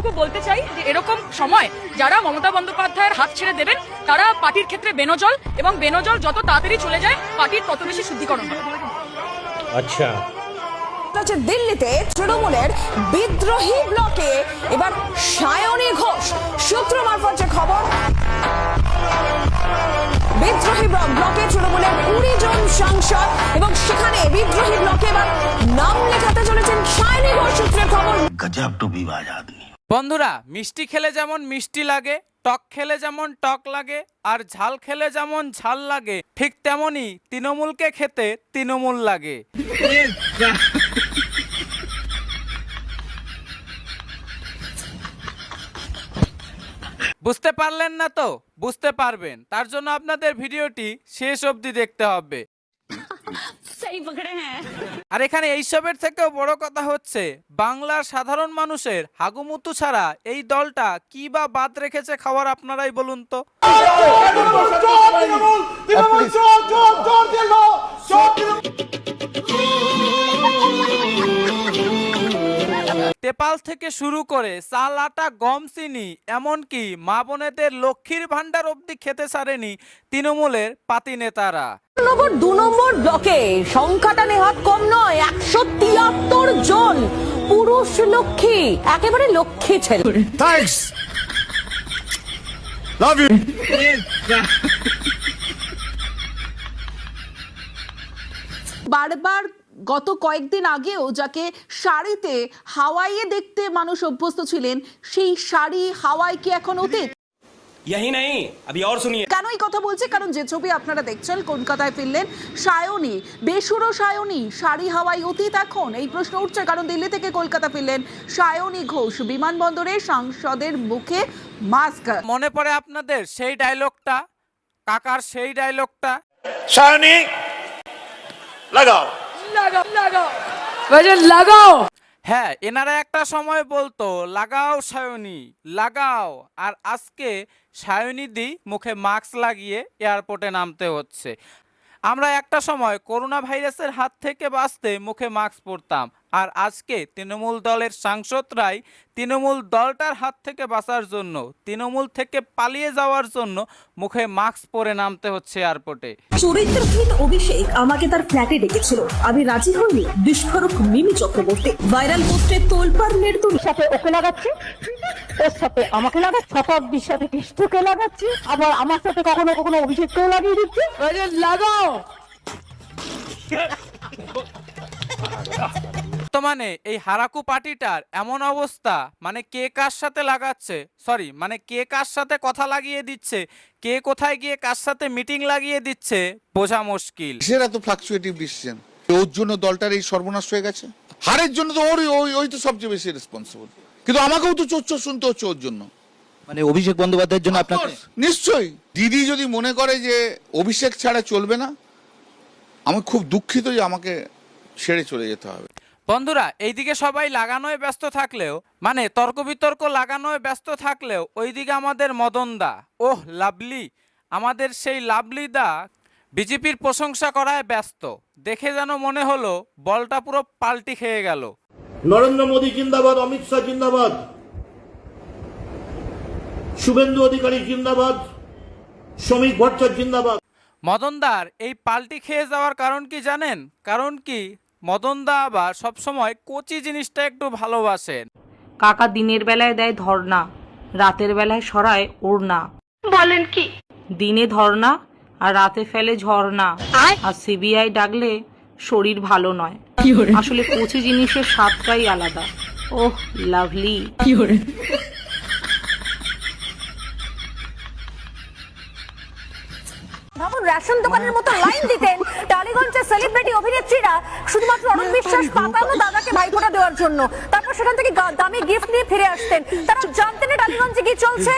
এটুকু বলতে চাই যে এরকম সময় যারা মমতা বন্দ্যোপাধ্যায়ের হাত ছেড়ে দেবেন তারা পার্টির ক্ষেত্রে বেনজল, এবং বেনজল যত তাড়াতাড়ি চলে যায় পার্টির তত বেশি শুদ্ধিকরণ হবে। আচ্ছা, দিল্লিতে তৃণমূলের বিদ্রোহী ব্লকে এবার সায়নী ঘোষ, সূত্র মারফত যে খবর, বিদ্রোহী ব্লকে তৃণমূলের 20 জন সাংসদ এবং সেখানে বিদ্রোহী ব্লকে এবার নাম লেখাতে চলেছেন সায়নী ঘোষ, সূত্রের খবর। গজব টু বিবাজ আদমি। বন্ধুরা, মিষ্টি খেলে যেমন মিষ্টি লাগে, টক খেলে যেমন টক লাগে, আর ঝাল খেলে যেমন ঝাল লাগে, ঠিক তেমনি তৃণমূলকে খেতে তৃণমূল লাগে। বুঝতে পারলেন না তো? বুঝতে পারবেন, তার জন্য আপনাদের ভিডিওটি শেষ অবধি দেখতে হবে। আর এখানে এইসবের থেকেও বড় কথা হচ্ছে, বাংলার সাধারণ মানুষের হাগুমুতু ছাড়া এই দলটা কি বা বাদ রেখেছে খাওয়ার, আপনারাই বলুন তো। তেপাল থেকে শুরু করে চাল, আটা, গম, চিনি, এমনকি মা বোনেদের লক্ষ্মীর ভান্ডার অবধি খেতে ছাড়েনি তৃণমূলের পাতি নেতারা। 2 নম্বর ব্লকে সংখ্যাটা নেহাত কম নয়, 173 জন পুরুষ লক্ষ্মী, একেবারে লক্ষ্মী ছেলে। Thanks, love you. বারবার গত কয়েকদিন আগেও যাকে শাড়িতে হাওয়াইয়ে দেখতে মানুষ অভ্যস্ত ছিলেন, সেই শাড়ি হাওয়াই কি এখন অতীত? यही नहीं, अभी और सुनिए। কেন এই কথা বলছি? কারণ যে ছবি আপনারা দেখছেন, কলকাতায় ফিরলেন সায়নী, বেসুরো সায়নী, শাড়ি হাওয়াই অতীত এখন? এই প্রশ্ন উঠছে কারণ দিল্লি থেকে কলকাতা ফিরলেন সায়নী ঘোষ, বিমানবন্দরে সাংসদের মুখে মাস্ক। মনে পড়ে আপনাদের সেই ডায়লগটা, কাকার সেই ডায়লগটা, সায়নী লাগাও লাগাও লাগাও বাজার লাগাও। হ্যাঁ, এনারা একটা সময় বলতো লাগাও সায়নী লাগাও, আর আজকে সায়নী দি মুখে মাস্ক লাগিয়ে এয়ারপোর্টে নামতে হচ্ছে। আমরা একটা সময় করোনা ভাইরাসের হাত থেকে বাঁচতে মুখে মাস্ক পরতাম, আর আজকে তৃণমূল দলের সাংসদরাই তৃণমূল দলটার হাত থেকে বাঁচার জন্য, তৃণমূল থেকে পালিয়ে যাওয়ার জন্য মুখে মাস্ক পরে নামতে হচ্ছে এয়ারপোর্টে। চরিত্রহীন অভিষেক আমাকে তার ফ্ল্যাটে ডেকেছিল, আমি রাজি হইনি। বিস্ফোরক মিমি চক্রবর্তী ভাইরাল পোস্টে তোলপাড় নেড়তুল, সাথে ওকে লাগাচ্ছে, ওর সাথে আমাকে লাগাচ্ছে, শতাব্দীর সাথে কৃষ্ণকে লাগাচ্ছে, আবার আমার সাথে কখনো কখনো অভিষেককেও লাগিয়ে দিচ্ছে। লাগাও। বর্তমানে এই হারাকু পার্টিটার এমন অবস্থা, মানে কে কার সাথে লাগাচ্ছে, সরি মানে কে কার সাথে কথা লাগিয়ে দিচ্ছে, কে কোথায় গিয়ে কার সাথে মিটিং লাগিয়ে দিচ্ছে বোঝা মুশকিল। সেটা তো ফ্লাকচুয়েটিভ ডিসিশন, ওর জন্য দলটার এই সর্বনাশ হয়ে গেছে। হারের জন্য তো ওই তো সবচেয়ে বেশি রেসপন্সিবল, কিন্তু আমাকেও তো চোর শুনতে হচ্ছে ওর জন্য। মানে অভিষেক বন্দ্যোপাধ্যায়ের জন্য আপনাকে? নিশ্চয়ই। দিদি যদি মনে করে যে অভিষেক ছাড়া চলবে না, আমি খুব দুঃখিত যে আমাকে ছেড়ে চলে যেতে হবে। বন্ধুরা, এইদিকে সবাই লাগানোয় ব্যস্ত থাকলেও, মানে তর্ক বিতর্ক লাগানোয় ব্যস্ত থাকলেও, ওইদিকে আমাদের মদন দা, ওহ লাভলি, আমাদের সেই লাভলি দা বিজেপির প্রশংসা করায় ব্যস্ত। দেখে যেন মনে হলো বলটা পুরো পাল্টি খেয়ে গেল। নরেন্দ্র মোদী জিন্দাবাদ, অমিত শাহ জিন্দাবাদ, শুভেন্দু অধিকারী জিন্দাবাদ, শ্রমিক ভট্টাচার্য জিন্দাবাদ। মদনদার এই পাল্টি খেয়ে যাওয়ার কারণ কি জানেন? কারণ কি, মদনদা আবার সবসময় কচি জিনিসটা একটু ভালোবাসেন। কাকা দিনের বেলায় দেয় ধর্না, রাতের বেলায় সরায় ওড়না। বলেন কি? দিনে ধর্না আর রাতে ফেলে ঝর্ণা, আর সিবিআই ডাকলে শরীর ভালো নয়। আসলে কচি জিনিসের স্বাদটাই আলাদা। ওহ লাভলি। ভাবুন, রেশন দোকানের মতো লাইন দিতেন টালিগঞ্জের সেলিব্রিটি অভিনেত্রীরা শুধুমাত্র অরুণ বিশ্বাস পাতানো দাদাকে ভাইফোঁটা দেওয়ার জন্য। তারপর সেখান থেকে দামি গিফট নিয়ে ফিরে আসতেন। তারা জানতেন না টালিগঞ্জে কি চলছে,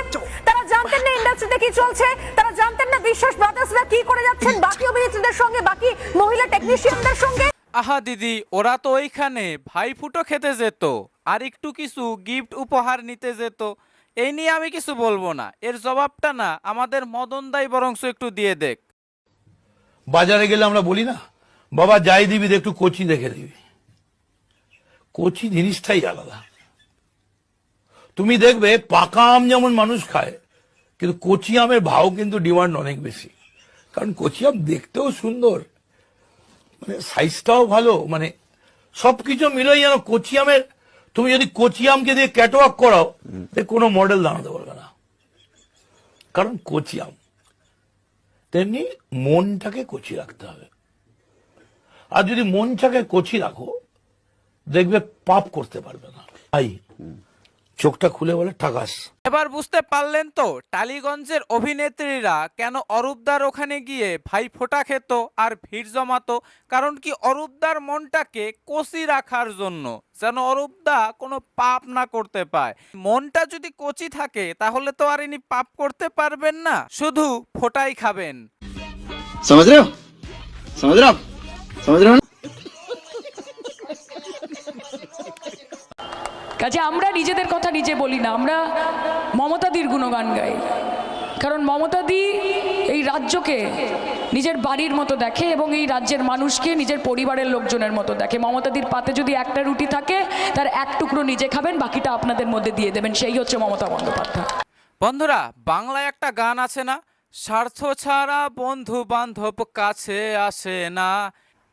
তারা জানতেন না ইন্ডাস্ট্রিতে কি চলছে, তারা জানতেন না বিশ্বাস ব্রাদার্সরা কি করে যাচ্ছেন বাকি অভিনেত্রীদের সঙ্গে, বাকি মহিলা টেকনিশিয়ানদের সঙ্গে। আহা দিদি, ওরা তো ওইখানে ভাইফুটো খেতে যেত আর একটু কিছু গিফট উপহার নিতে যেত। এই নিয়ে আমি কিছু বলবো না, এর জবাবটা না আমাদের মদন দাই বরংস একটু দিয়ে দেখ। বাজারে গেলে আমরা বলি না, বাবা যাই দিবি একটু কচি দেখে দিবি। কচি জিনিসটাই আলাদা। তুমি দেখবে পাকা আম যেমন মানুষ খায়, কিন্তু কচি আমের ভাও কিন্তু ডিমান্ড অনেক বেশি। কারণ কচি আম দেখতেও সুন্দর, মানে সাইজটাও ভালো, মানে সবকিছু মিলেই যেন কচি আমের, তুমি যদি কচি আমকে দিয়ে ক্যাটওয়াক করাও কোনো মডেল দাঁড়াতে পারবে না, কারণ কচি আম। তেমনি মনটাকে কচি রাখতে হবে, আর যদি মনটাকে কচি রাখো দেখবে পাপ করতে পারবে না। তাই চোখটা খুলে বলে ঠাকাস। এবার বুঝতে পারলেন তো টালিগঞ্জের অভিনেত্রীরা কেন অরূপদার ওখানে গিয়ে ভাই ফোঁটা খেত আর ভিড় জমাতো? কারণ কি অরূপদার মনটাকে কচি রাখার জন্য, যেন অরূপদা কোনো পাপ না করতে পায়। মনটা যদি কচি থাকে তাহলে তো আর ইনি পাপ করতে পারবেন না, শুধু ফোঁটাই খাবেন। समझ रहे हो समझ रहे हो समझ रहे हो কাজে আমরা নিজেদের কথা নিজে বলি না, আমরা মমতাদির গুণগান গাই। কারণ মমতাদি এই রাজ্যকে নিজের বাড়ির মতো দেখে এবং এই রাজ্যের মানুষকে নিজের পরিবারের লোকজনের মতো দেখে। মমতাদির পাতে যদি একটা রুটি থাকে তার এক টুকরো নিজে খাবেন, বাকিটা আপনাদের মধ্যে দিয়ে দেবেন, সেই হচ্ছে মমতা বন্দ্যোপাধ্যায়। বন্ধুরা, বাংলায় একটা গান আছে না, স্বার্থ ছাড়া বন্ধু বান্ধব কাছে আসে না।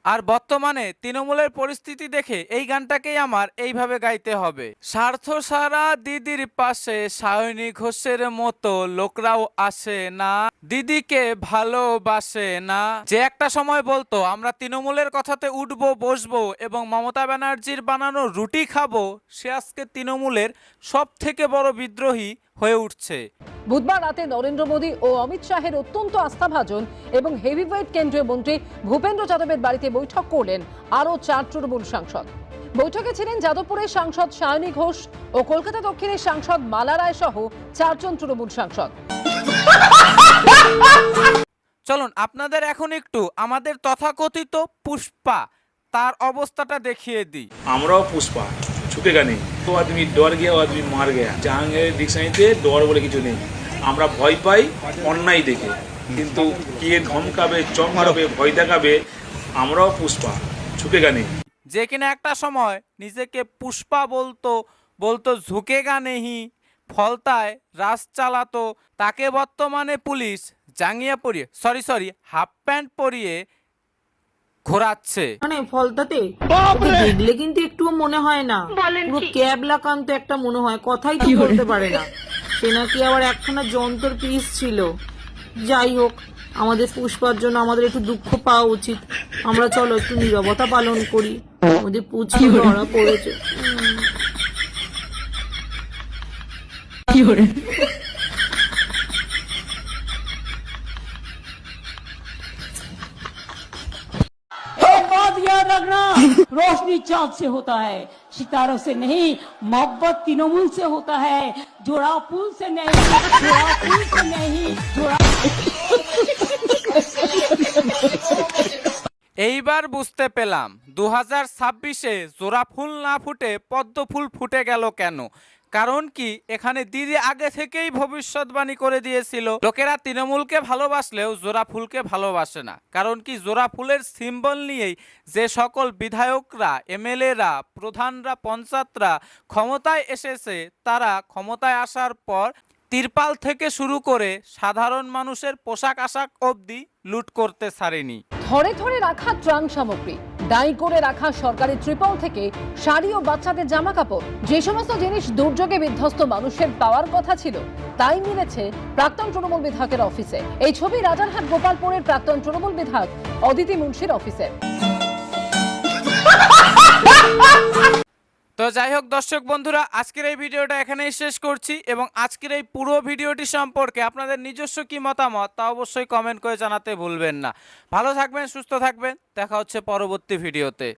আর বর্তমানে তৃণমূলের পরিস্থিতি দেখে এই গানটাকেই আমার এইভাবে গাইতে হবে। স্বার্থ ছাড়া দিদির পাশে সায়নী ঘোষের মতো লোকরাও আসে না, দিদিকে ভালোবাসে না। যে একটা সময় বলতো আমরা তৃণমূলের কথাতে উঠবো বসবো এবং মমতা ব্যানার্জির বানানো রুটি খাবো, সে আজকে তৃণমূলের সব থেকে বড় বিদ্রোহী হয়ে উঠছে। বুধবার রাতে নরেন্দ্র মোদী ও অমিত শাহের অত্যন্ত আস্থাভাজন এবং হেভিওয়েট কেন্দ্রীয় মন্ত্রী ভূপেন্দ্র যাদবের বাড়িতে বৈঠক করলেন আরও 4 তৃণমূল সাংসদ। বৈঠকে ছিলেন যাদবপুরের সাংসদ সায়নী ঘোষ ও কলকাতা দক্ষিণের সাংসদ মালা রায় সহ 4 জন তৃণমূল সাংসদ। চলুন আপনাদের এখন একটু আমাদের তথাকথিত পুষ্পা তার অবস্থাটা দেখিয়ে দিই। আমরাও পুষ্পা, ছুটেগা নেই। ও আদমি ডর গিয়া, ও আদমি মার গিয়া। জাহাঙ্গীরের ডিকশনারিতে ডর বলে কিছু নেই। আমরা ভয় পাই অন্যায় দেখে, কিন্তু কে ধমকাবে, চমকাবে, ভয় দেখাবে, আমরাও পুষ্পা, ছুটেগা নেই। যে কিনা একটা সময় নিজেকে পুষ্পা বলতো ঝুঁকেগা নেহি, ফলতায় রাজ চালাতো, তাকে বর্তমানে পুলিশ জাঙ্গিয়া পরিয়ে সরি হাফ প্যান্ট পরিয়ে ঘোরাচ্ছে। মানে ফলতাতে ওকে দেখলে কিন্তু একটু মনে হয় না, পুরো ক্যাবলাকান্ত একটা মনে হয়, কথাই কি বলতে পারে না। সে নাকি আবার একখানা যন্ত্র পিস ছিল। যাই হোক, আমাদের পুষ্পার জন্য আমাদের একটু দুঃখ পাওয়া উচিত। আমরা চলো একটু নীরবতা পালন করি, আমাদের পুচকে ধরা পড়েছে। याद रखना, रोशनी चांद से होता है, सितारों से नहीं। मोहब्बत तृणमूल से होता है, जोड़ा फूल से नहीं, जोड़ा फूल से नहीं, जोड़ा। এইবার বুঝতে পেলাম 2026-এ জোড়া ফুল না ফুটে পদ্ম ফুল ফুটে গেল কেন। কারণ কি এখানে দিদি আগে থেকেই ভবিষ্যৎবাণী করে দিয়েছিল, লোকেরা তৃণমূলকে ভালোবাসলেও জোড়া ফুলকে ভালোবাসে না। কারণ কি জোড়া ফুলের সিম্বল নিয়েই যে সকল বিধায়করা, এমএলএরা, প্রধানরা, পঞ্চায়েতরা ক্ষমতায় এসেছে, তারা ক্ষমতায় আসার পর তিরপাল থেকে শুরু করে সাধারণ মানুষের পোশাক আশাক অবধি লুট করতে ছাড়েনি। ধরে ধরে রাখা ত্রাণ সামগ্রী, দায়ী করে রাখা সরকারি ত্রিপল থেকে শাড়ি ও বাচ্চাদের জামা কাপড়, যে সমস্ত জিনিস দুর্যোগে বিধ্বস্ত মানুষের পাওয়ার কথা ছিল তাই মিলেছে প্রাক্তন তৃণমূল বিধায়কের অফিসে। এই ছবি রাজারহাট গোপালপুরের প্রাক্তন তৃণমূল বিধায়ক অদিতি মুন্সির অফিসে। তো যাই হোক দর্শক বন্ধুরা, আজকের এই ভিডিওটা এখানেই শেষ করছি এবং আজকের এই পুরো ভিডিওটি সম্পর্কে আপনাদের নিজস্ব কি মতামত তা অবশ্যই কমেন্ট করে জানাতে ভুলবেন না। ভালো থাকবেন, সুস্থ থাকবেন, দেখা হচ্ছে পরবর্তী ভিডিওতে।